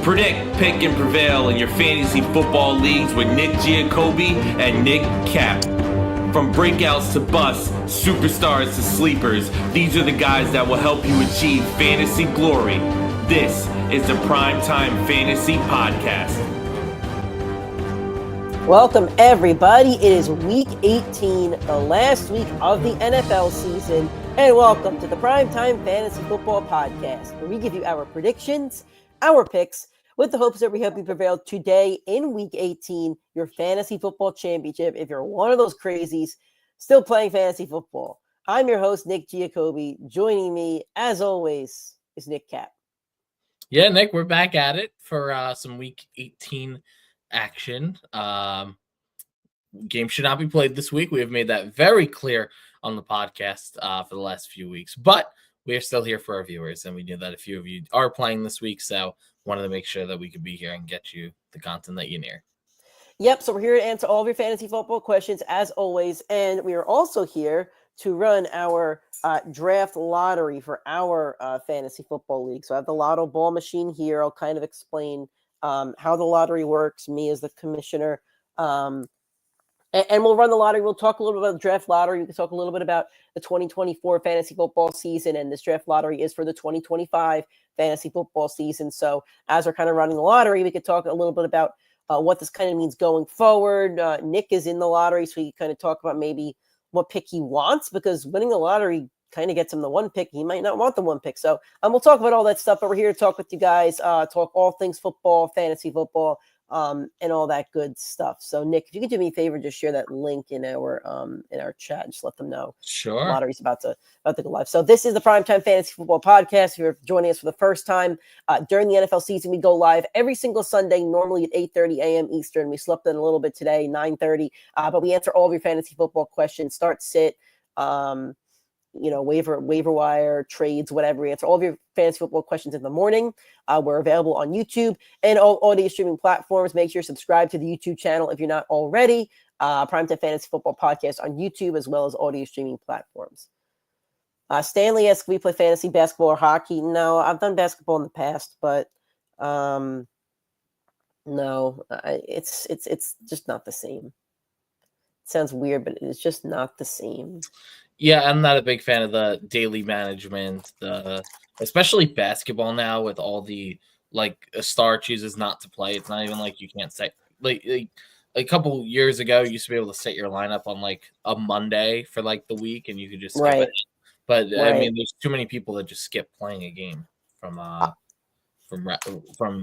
Predict, pick, and prevail in your fantasy football leagues with Nick Giacobbe and Nick Cap. From breakouts to busts, superstars to sleepers, these are the guys that will help you achieve fantasy glory. This is the PrimeTime Fantasy Podcast. Welcome, everybody. It is Week 18, the last week of the NFL season, and welcome to the PrimeTime Fantasy Football Podcast, where we give you our predictions, our picks, with the hopes that we help you prevail today in Week 18, your fantasy football championship. If you're one of those crazies still playing fantasy football, I'm your host, Nick Giacobbe. Joining me, as always, is Nick Cap. Yeah, Nick, we're back at it for some Week 18 action. Game should not be played this week. We have made that very clear on the podcast for the last few weeks, but we are still here for our viewers, and we knew that a few of you are playing this week, so wanted to make sure that we could be here and get you the content that you need. Yep, so we're here to answer all of your fantasy football questions, as always, and we are also here to run our draft lottery for our fantasy football league. So I have the lotto ball machine here. I'll kind of explain how the lottery works, me as the commissioner. And we'll run the lottery. We'll talk a little bit about the draft lottery. We can talk a little bit about the 2024 fantasy football season, and this draft lottery is for the 2025 fantasy football season. So as we're kind of running the lottery, we could talk a little bit about what this kind of means going forward. Nick is in the lottery, so he kind of talk about maybe what pick he wants, because winning the lottery kind of gets him the one pick. He might not want the one pick. So we'll talk about all that stuff, but we're here to talk with you guys, talk all things football, fantasy football, and all that good stuff. So Nick, if you could do me a favor, just share that link in our chat. Just let them know. Sure. The lottery's about to go live. So this is the PrimeTime Fantasy Football Podcast. If you're joining us for the first time, during the NFL season, we go live every single Sunday, normally at 8:30 a.m. Eastern. We slept in a little bit today, 9:30, but we answer all of your fantasy football questions, start, sit, waiver wire, trades, whatever. We answer all of your fantasy football questions in the morning. We're available on YouTube and all audio streaming platforms. Make sure you subscribe to the YouTube channel if you're not already. PrimeTime Fantasy Football Podcast on YouTube, as well as audio streaming platforms. Stanley asks, we play fantasy basketball or hockey? No, I've done basketball in the past, but no, it's just not the same. It sounds weird, but it's just not the same. Yeah, I'm not a big fan of the daily management, especially basketball now with all the, like, a star chooses not to play. It's not even like you can't say, like a couple years ago, you used to be able to set your lineup on like a Monday for like the week, and you could just skip it. But I mean, there's too many people that just skip playing a game from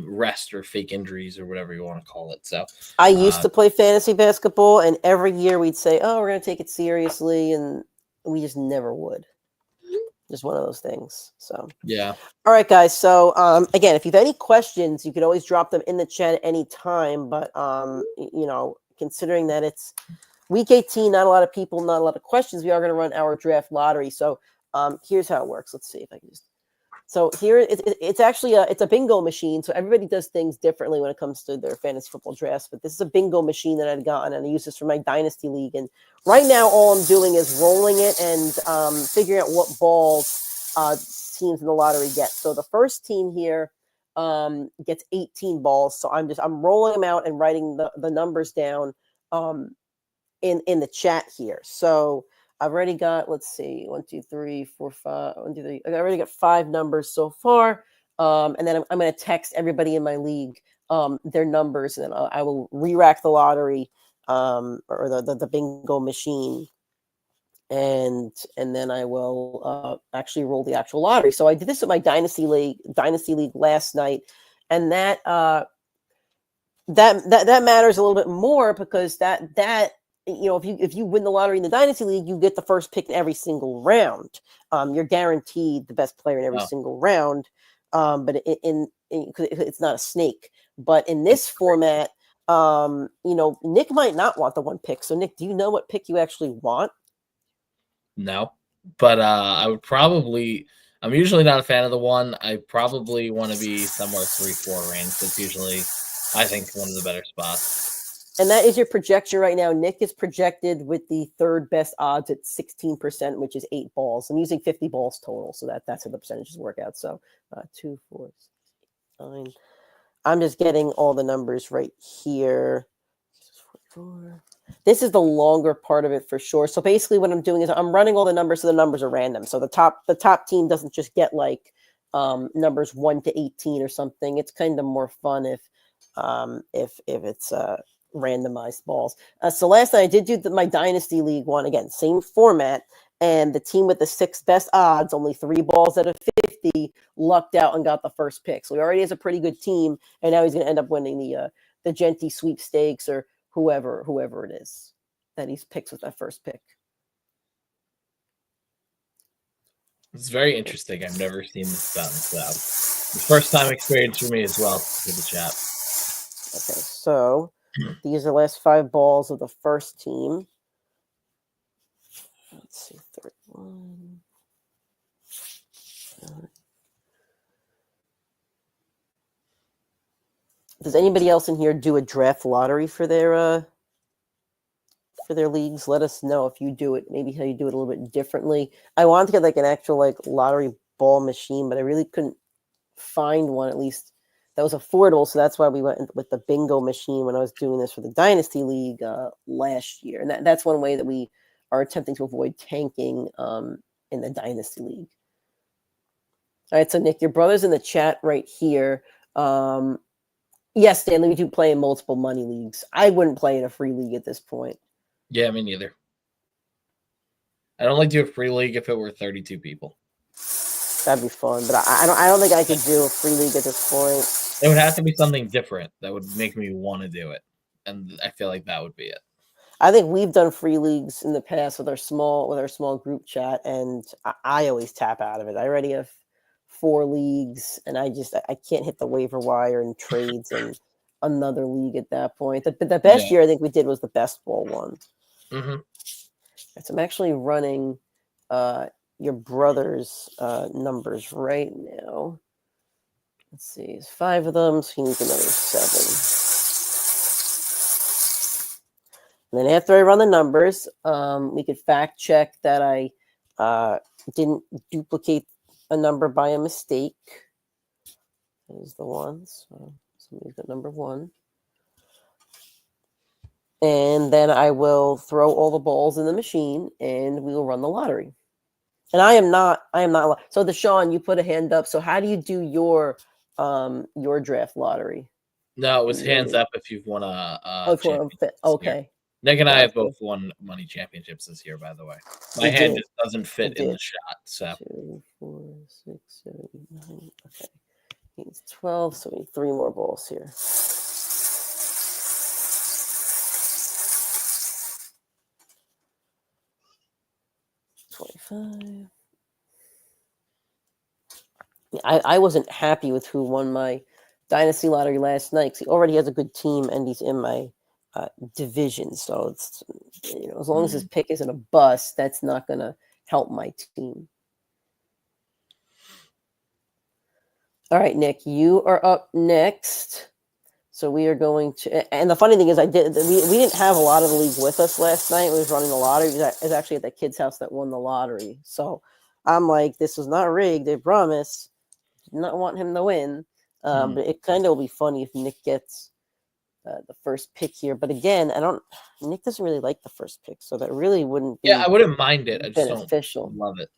rest or fake injuries or whatever you want to call it. So I used to play fantasy basketball, and every year we'd say, "Oh, we're going to take it seriously," and we just never would. Just one of those things. So yeah. All right, guys. So again, if you have any questions, you can always drop them in the chat at any time. But considering that it's Week 18, not a lot of people, not a lot of questions, we are going to run our draft lottery. So here's how it works. Let's see if I can just. So here it's actually it's a bingo machine. So everybody does things differently when it comes to their fantasy football drafts. But this is a bingo machine that I'd gotten, and I use this for my dynasty league. And right now, all I'm doing is rolling it and figuring out what balls teams in the lottery get. So the first team here gets 18 balls. So I'm rolling them out and writing the numbers down in the chat here. So I've already got, let's see, 1, 2, 3, 4, 5, 1, 2, 3. I already got 5 numbers so far. And then I'm going to text everybody in my league their numbers, and then I will re-rack the lottery or the bingo machine. And then I will actually roll the actual lottery. So I did this with my dynasty league last night, and that matters a little bit more, because that if you win the lottery in the dynasty league, you get the first pick in every single round. You're guaranteed the best player in every single round. But it's not a snake. But in this format, Nick might not want the one pick. So Nick, do you know what pick you actually want? No, but I would probably. I'm usually not a fan of the one. I probably want to be somewhere 3-4 range. That's usually, I think, one of the better spots. And that is your projection right now. Nick is projected with the third best odds at 16%, which is 8 balls. I'm using 50 balls total, so that's how the percentages work out. So 2, 4, 6, 9. I'm just getting all the numbers right here. This is the longer part of it for sure. So basically what I'm doing is I'm running all the numbers so the numbers are random. So the top team doesn't just get like numbers 1 to 18 or something. It's kind of more fun if it's randomized balls. So last night I did do my Dynasty League one. Again, same format. And the team with the 6th best odds, only 3 balls out of 50, lucked out and got the first pick. So he already has a pretty good team, and now he's going to end up winning the Genty sweepstakes or whoever it is that he's picked with that first pick. It's very interesting. I've never seen this done. So it's first time experience for me as well for the chat. Okay, so these are the last 5 balls of the first team. Let's see, 31. Does anybody else in here do a draft lottery for their leagues? Let us know if you do it. Maybe how you do it a little bit differently. I wanted to get like an actual like lottery ball machine, but I really couldn't find one at least that was affordable. So that's why we went with the bingo machine when I was doing this for the Dynasty League last year. And that's one way that we are attempting to avoid tanking in the Dynasty League. All right, so Nick, your brother's in the chat right here. Yes, Stanley, we do play in multiple money leagues. I wouldn't play in a free league at this point. Yeah, me neither. I'd only do a free league if it were 32 people. That'd be fun, but I don't think I could do a free league at this point. It would have to be something different that would make me want to do it, and I feel like that would be it. I think we've done free leagues in the past with our small group chat, and I always tap out of it. I already have 4 leagues, and I can't hit the waiver wire and trades and another league at that point. The best year I think we did was the best ball one. Mm-hmm. So I'm actually running your brother's numbers right now. Let's see, it's 5 of them, so he needs another 7. And then after I run the numbers, we could fact check that I didn't duplicate a number by a mistake. There's the ones. So somebody's got number 1. And then I will throw all the balls in the machine, and we will run the lottery. And I am not. So Deshaun, you put a hand up. So how do you do your draft lottery? No, it was hands up if you've won a okay. Nick and I have both won money championships this year, by the way. My hand just doesn't fit in the shot. So 2, 4, 6, 7, 9. Okay. It's 12, so we need 3 more balls here. $25. I wasn't happy with who won my Dynasty lottery last night because he already has a good team and he's in my division. So it's as long as his pick isn't a bust, that's not going to help my team. All right, Nick, you are up next. So we are going to, and the funny thing is, we didn't have a lot of the league with us last night. We was running the lottery. It was actually at the kid's house that won the lottery. So I'm like, this was not rigged. They promise. Did not want him to win. But it kind of will be funny if Nick gets the first pick here. But again, Nick doesn't really like the first pick, so that really wouldn't be. Yeah, I wouldn't mind it. I just beneficial. don't love it.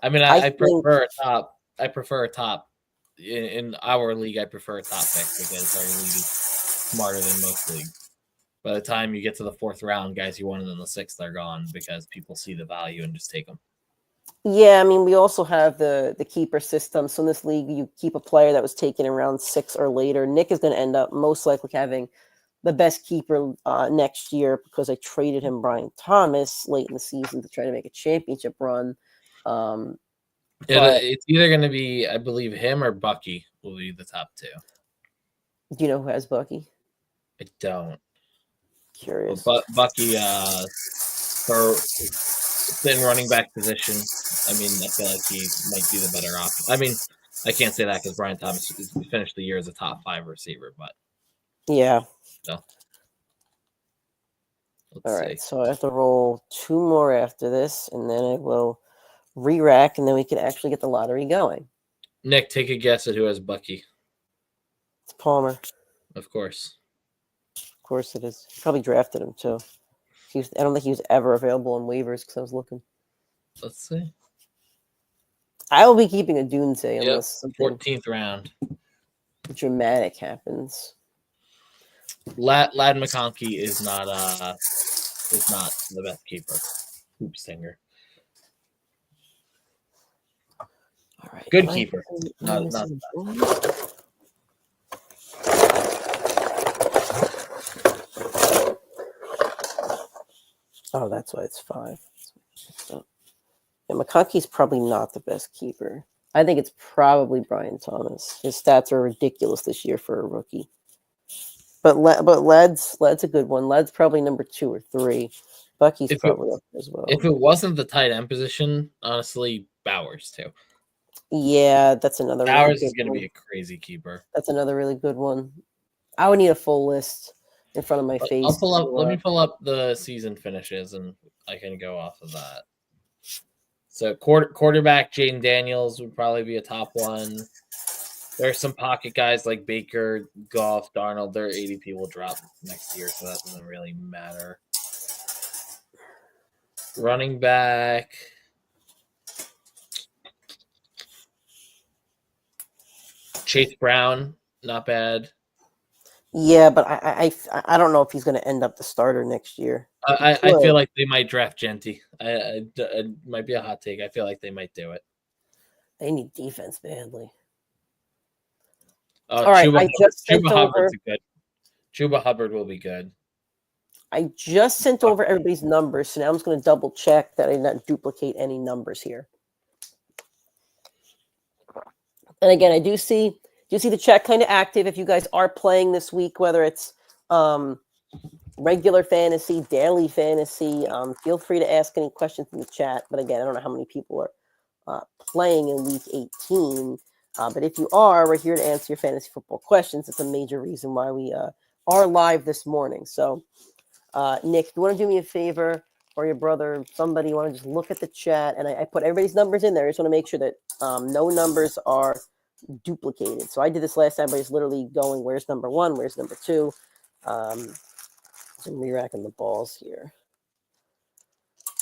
I mean, I prefer a top. I prefer a top. In our league, I prefer a top pick because our league is smarter than most leagues. By the time you get to the 4th round, guys you wanted in the 6th are gone because people see the value and just take them. Yeah, I mean, we also have the keeper system. So in this league, you keep a player that was taken in round 6 or later. Nick is going to end up most likely having the best keeper next year because I traded him Brian Thomas late in the season to try to make a championship run. It's either going to be, I believe, him or Bucky will be the top 2. Do you know who has Bucky? I don't. Curious. But Bucky, for in running back position, I mean, I feel like he might be the better option. I mean, I can't say that because Brian Thomas finished the year as a top 5 receiver, but yeah. So, all right, so I have to roll 2 more after this, and then I will re-rack, and then we can actually get the lottery going. Nick, take a guess at who has Bucky. It's Palmer. Of course. Of course it is. Probably drafted him too. I don't think he was ever available on waivers because I was looking. Let's see. I will be keeping a Doomsday unless something 14th round. dramatic happens. Lad McConkey is not the best keeper. Hoop singer. All right. Good keeper. Not Oh, that's why it's 5. So, yeah, McConkey's probably not the best keeper. I think it's probably Brian Thomas. His stats are ridiculous this year for a rookie. But Led's a good one. Led's probably number 2 or 3. Bucky's probably up there as well. If it wasn't the tight end position, honestly, Bowers too. Yeah, that's another. Bowers is going to be a crazy keeper. That's another really good one. I would need a full list in front of my face. I'll pull up. Let me pull up the season finishes, and I can go off of that. So quarterback Jaden Daniels would probably be a top one. There are some pocket guys like Baker, Goff, Darnold. Their ADP will drop next year, so that doesn't really matter. Running back. Chase Brown, not bad. Yeah, but I don't know if he's going to end up the starter next year. I feel like they might draft Genty. It might be a hot take. I feel like they might do it. They need defense badly. All right, Chuba Hubbard will be good. I just sent over everybody's numbers, so now I'm just going to double check that I did not duplicate any numbers here. And again, I do see the chat kind of active. If you guys are playing this week, whether it's regular fantasy, daily fantasy, feel free to ask any questions in the chat. But again, I don't know how many people are playing in week 18. But if you are, we're here to answer your fantasy football questions. It's a major reason why we are live this morning. So, Nick, if you want to do me a favor, or your brother, somebody, you want to just look at the chat, and I put everybody's numbers in there. I just want to make sure that no numbers are duplicated. So I did this last time by just literally going, where's number 1, where's number 2. I'm re-racking the balls here.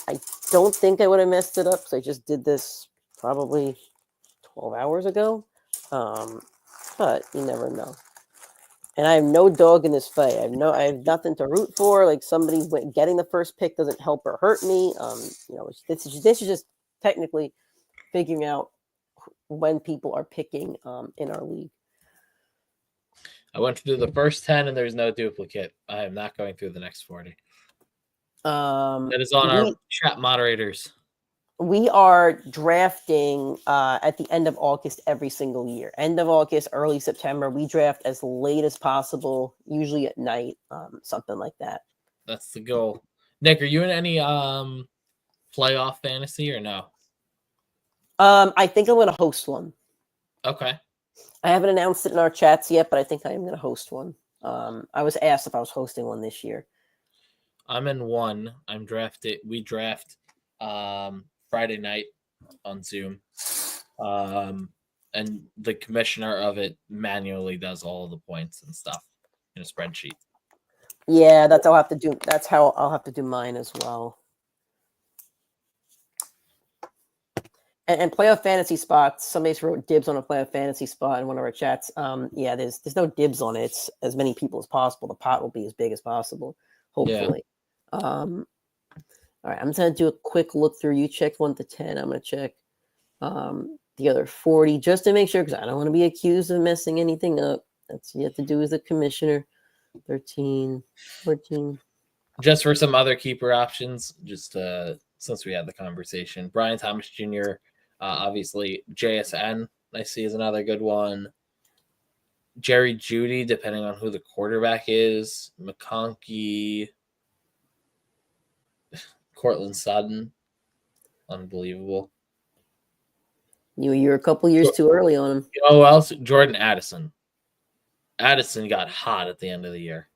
I don't think I would have messed it up because I just did this probably 12 hours ago. But you never know. And I have no dog in this fight. I have nothing to root for. Like, somebody getting the first pick doesn't help or hurt me. This is just technically figuring out when people are picking in our league. I went through the first 10 and there's no duplicate. I am not going through the next 40. That is on our chat moderators. We are drafting at the end of August every single year. End of August, early September. We draft as late as possible, usually at night, something like that. That's the goal. Nick, are you in any playoff fantasy or no? I think I'm going to host one. Okay. I haven't announced it in our chats yet, but I think I am going to host one. I was asked if I was hosting one this year. I'm in one. I'm drafted. We draft Friday night on Zoom. And the commissioner of it manually does all of the points and stuff in a spreadsheet. Yeah, that's how I'll have to do mine as well. And playoff fantasy spots. Somebody wrote dibs on a playoff fantasy spot in one of our chats. Yeah, there's no dibs on it. It's as many people as possible. The pot will be as big as possible, hopefully. Yeah. All right, I'm just going to do a quick look through. You checked 1 to 10. I'm going to check the other 40 just to make sure, because I don't want to be accused of messing anything up. That's what you have to do as the commissioner. 13, 14. Just for some other keeper options, just since we had the conversation. Brian Thomas Jr., obviously JSN, I see is another good one. Jerry Jeudy, depending on who the quarterback is. McConkey. Cortland Sutton. Unbelievable. You're a couple years too early on him. You know who else? Jordan Addison. Addison got hot at the end of the year.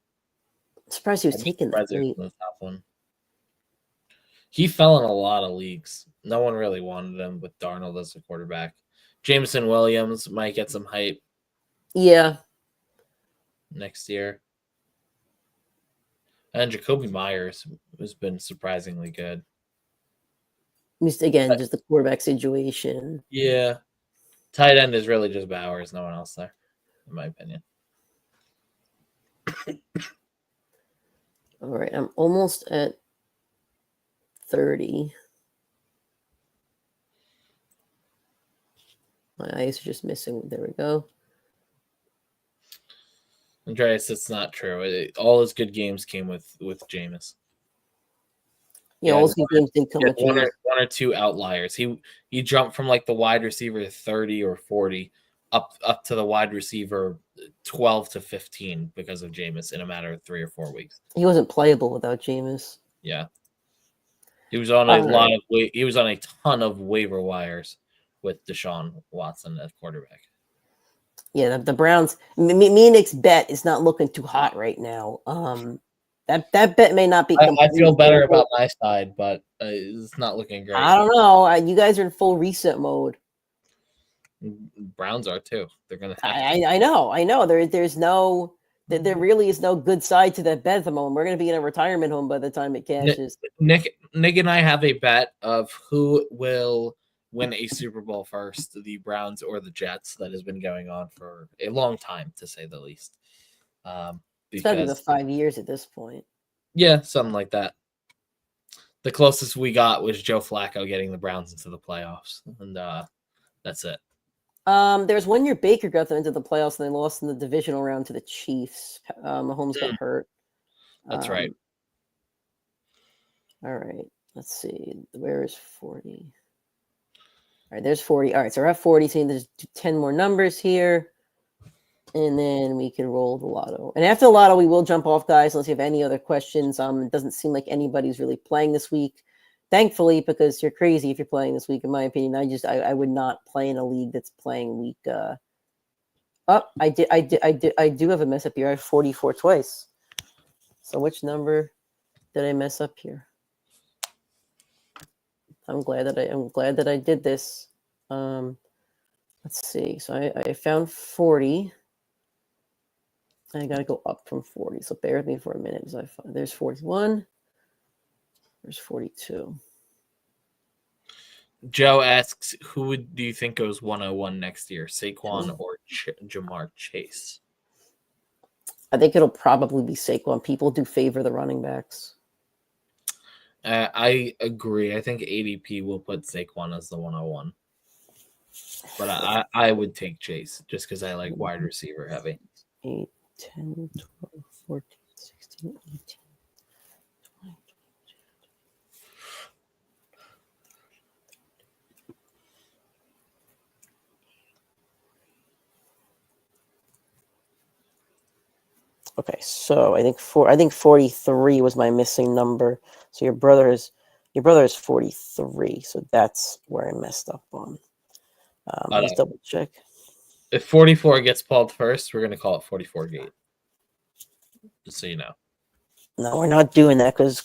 I'm surprised he was taking that. The top one. He fell in a lot of leagues. No one really wanted him with Darnold as a quarterback. Jameson Williams might get some hype. Yeah. next year. And Jacoby Myers has been surprisingly good. Just the quarterback situation. Yeah. Tight end is really just Bowers, no one else there, in my opinion. All right, I'm almost at 30. My eyes are just missing. There we go. Andreas, it's not true. All his good games came with Jameis. Yeah, all his good games did come with one Jameis. or two outliers. He jumped from like the wide receiver 30 or 40 up to the wide receiver 12 to 15 because of Jameis in a matter of 3 or 4 weeks. He wasn't playable without Jameis. Yeah. He was on a ton of waiver wires with Deshaun Watson as quarterback. Yeah, the Browns. Me and Nick's bet is not looking too hot right now. That bet may not be. I feel better about my side, but it's not looking great. I don't know. You guys are in full reset mode. Browns are too. They're gonna. I know. There really is no good side to that bet at the moment. We're gonna be in a retirement home by the time it cashes. Nick and I have a bet of who will win a Super Bowl first, the Browns or the Jets. That has been going on for a long time, to say the least. It's gotta be the 5 years at this point. Yeah, something like that. The closest we got was Joe Flacco getting the Browns into the playoffs, and that's it. There's 1 year Baker got them into the playoffs and they lost in the divisional round to the Chiefs. Mahomes got hurt. That's right. All right. Let's see. Where is 40? All right, there's 40. All right, so we're at 40. So there's 10 more numbers here. And then we can roll the lotto. And after the lotto, we will jump off, guys, unless you have any other questions. It doesn't seem like anybody's really playing this week. Thankfully, because you're crazy if you're playing this week, in my opinion. I would not play in a league that's playing week. I do have a mess up here. I have 44 twice. So which number did I mess up here? I'm glad that I did this. Let's see. So I found 40. I got to go up from 40. So bear with me for a minute. There's 41. There's 42. Joe asks, who do you think goes 101 next year, Saquon or Jamar Chase? I think it'll probably be Saquon. People do favor the running backs. I agree. I think ADP will put Saquon as the 101. But I would take Chase just because I like wide receiver heavy. 8, 10, 12, 14, 16, 18, 20. Okay, so I think 43 was my missing number. So your brother is 43. So that's where I messed up on. Let's double check. If 44 gets pulled first, we're going to call it 44 gate. Just so you know. No, we're not doing that because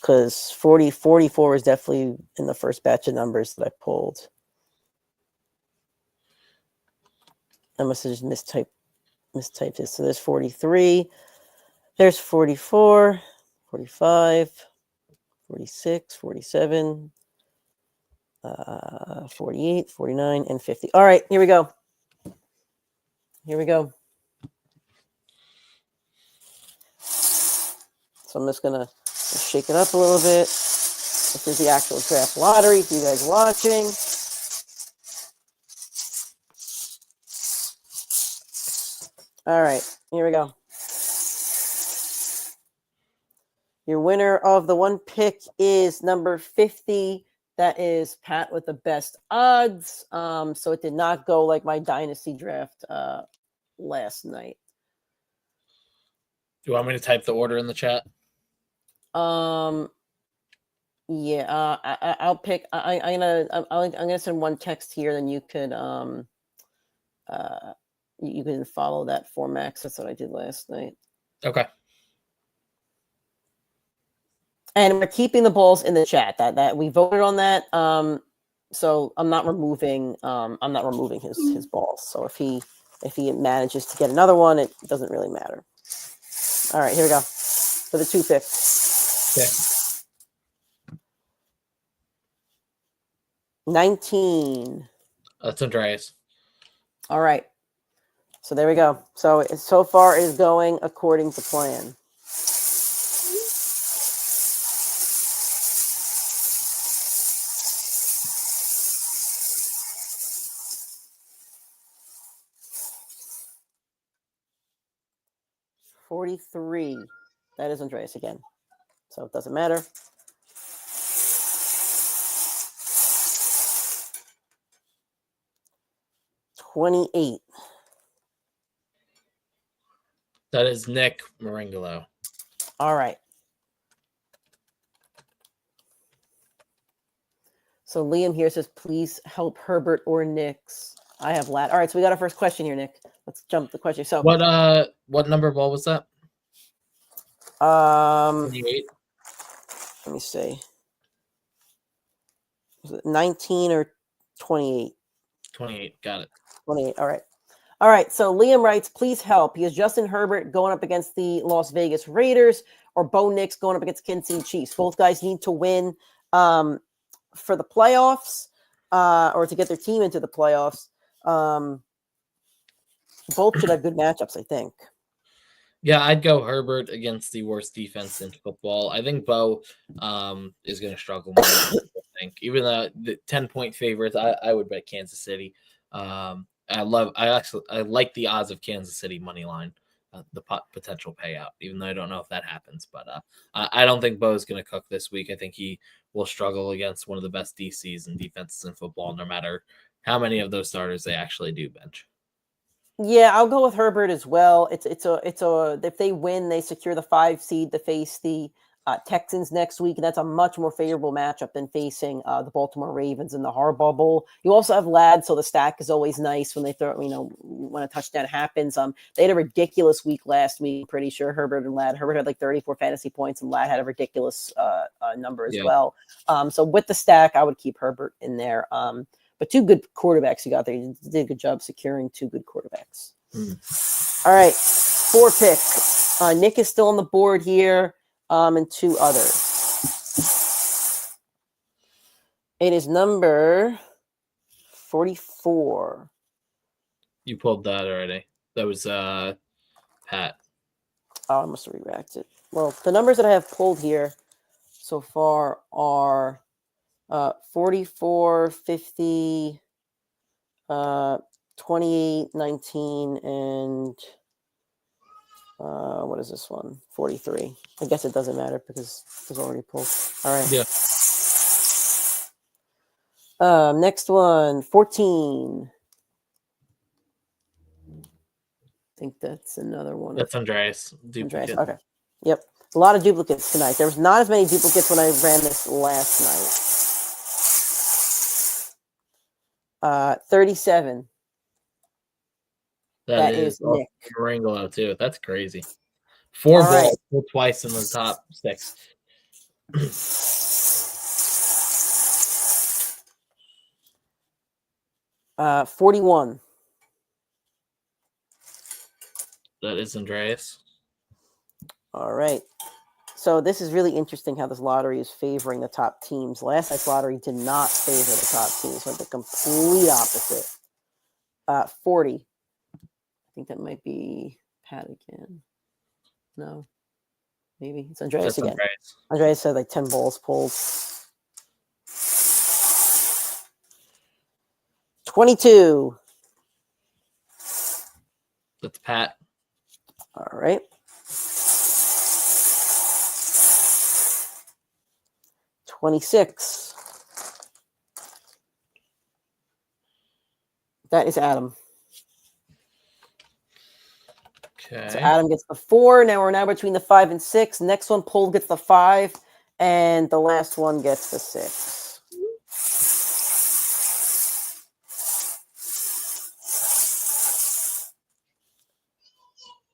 44 is definitely in the first batch of numbers that I pulled. I must have just mistyped it. So there's 43. There's 44, 45, 46, 47, 48, 49, and 50. All right, here we go. So I'm just going to shake it up a little bit. This is the actual draft lottery for you guys watching. All right, here we go. Your winner of the one pick is number 50. That is Pat with the best odds. So it did not go like my dynasty draft last night. Do you want me to type the order in the chat? Yeah. I'll pick. I'm gonna send one text here. Then you could you can follow that for Max. That's what I did last night. Okay. And we're keeping the balls in the chat. That we voted on that. So I'm not removing his balls. So if he manages to get another one, it doesn't really matter. All right, here we go. For the 2 picks. Okay. 19. That's Andreas. All right. So there we go. So far is going according to plan. $43. That is Andreas again. So it doesn't matter. $28. That is Nick Maringolo. All right. So Liam here says, please help Herbert or Nick's. I have Lat. All right, so we got our first question here, Nick. Let's jump the question. So what number ball was that? 28. Let me see. Was it 19 or 28? 28. Got it. 28. All right. All right. So Liam writes, please help. He has Justin Herbert going up against the Las Vegas Raiders or Bo Nix going up against Kansas City Chiefs. Both guys need to win for the playoffs or to get their team into the playoffs. Both should have good matchups, I think. Yeah, I'd go Herbert against the worst defense in football. I think Bo is going to struggle more than people think. Even though the 10-point favorites, I would bet Kansas City. I like the odds of Kansas City money line, the potential payout, even though I don't know if that happens. But I don't think Bo is going to cook this week. I think he will struggle against one of the best DCs and defenses in football, no matter how many of those starters they actually do bench. Yeah, I'll go with Herbert as well. It's a if they win, they secure the 5 seed to face the Texans next week, and that's a much more favorable matchup than facing the Baltimore Ravens in the Harbaugh Bowl. You also have Ladd, so the stack is always nice when they throw. When a touchdown happens. They had a ridiculous week last week. I'm pretty sure Herbert and Ladd. Herbert had like 34 fantasy points, and Ladd had a ridiculous number as well. So with the stack, I would keep Herbert in there. But 2 good quarterbacks you got there. You did a good job securing 2 good quarterbacks. All right, 4 pick. Nick is still on the board here, and 2 others. It is number 44. You pulled that already. That was Pat. Oh, I must have re-racked it. Well, the numbers that I have pulled here so far are 44, 50, 28, 19, and what is this one? 43. I guess it doesn't matter because it was already pulled. All right. Yeah. Next one, 14. I think that's another one. That's Andreas. Andreas. Okay. Yep. A lot of duplicates tonight. There was not as many duplicates when I ran this last night. 37. That is Nick. Maringolo too. That's crazy. 4 balls twice in the top 6. 41. That is Andreas. All right. So this is really interesting how this lottery is favoring the top teams. Last night's lottery did not favor the top teams. Went the complete opposite. 40. I think that might be Pat again. No. Maybe it's Andreas again. Andreas said like 10 balls pulled. 22. That's Pat. All right. 26. That is Adam. Okay. So Adam gets the 4. Now we're between the 5 and 6. Next one pulled gets the 5, and the last one gets the 6.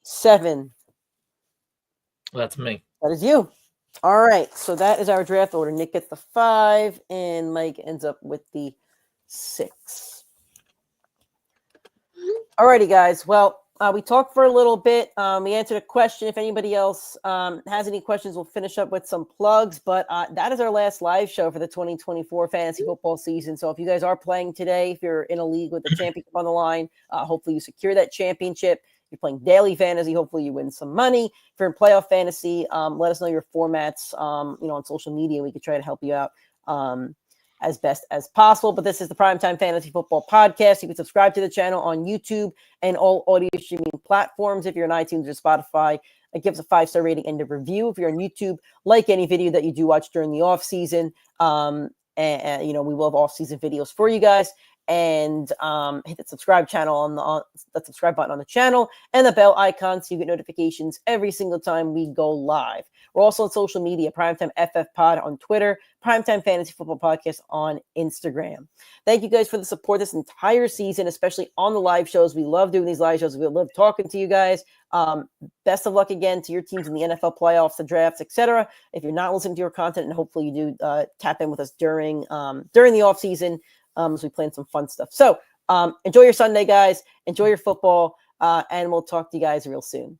Seven. That's me. That is you. All right. So that is our draft order. Nick gets the 5, and Mike ends up with the 6. All righty, guys. Well, We talked for a little bit. We answered a question. If anybody else has any questions, we'll finish up with some plugs. But that is our last live show for the 2024 fantasy football season. So if you guys are playing today, if you're in a league with a championship on the line, hopefully you secure that championship. If you're playing daily fantasy, hopefully you win some money. If you're in playoff fantasy, let us know your formats. On social media, we could try to help you out as best as possible. But this is the Primetime Fantasy Football Podcast. You can subscribe to the channel on YouTube and all audio streaming platforms. If you're on iTunes or Spotify, give us a 5-star rating and a review. If you're on YouTube, like any video that you do watch during the off season. And we will have off season videos for you guys. And hit the subscribe channel on the subscribe button on the channel and the bell icon so you get notifications every single time we go live. We're also on social media, PrimeTimeFFPod on Twitter, Primetime Fantasy Football Podcast on Instagram. Thank you guys for the support this entire season, especially on the live shows. We love doing these live shows. We love talking to you guys. Best of luck again to your teams in the NFL playoffs, the drafts, etc. If you're not listening to your content, and hopefully you do tap in with us during the off season. As we plan some fun stuff. So enjoy your Sunday, guys. Enjoy your football, and we'll talk to you guys real soon.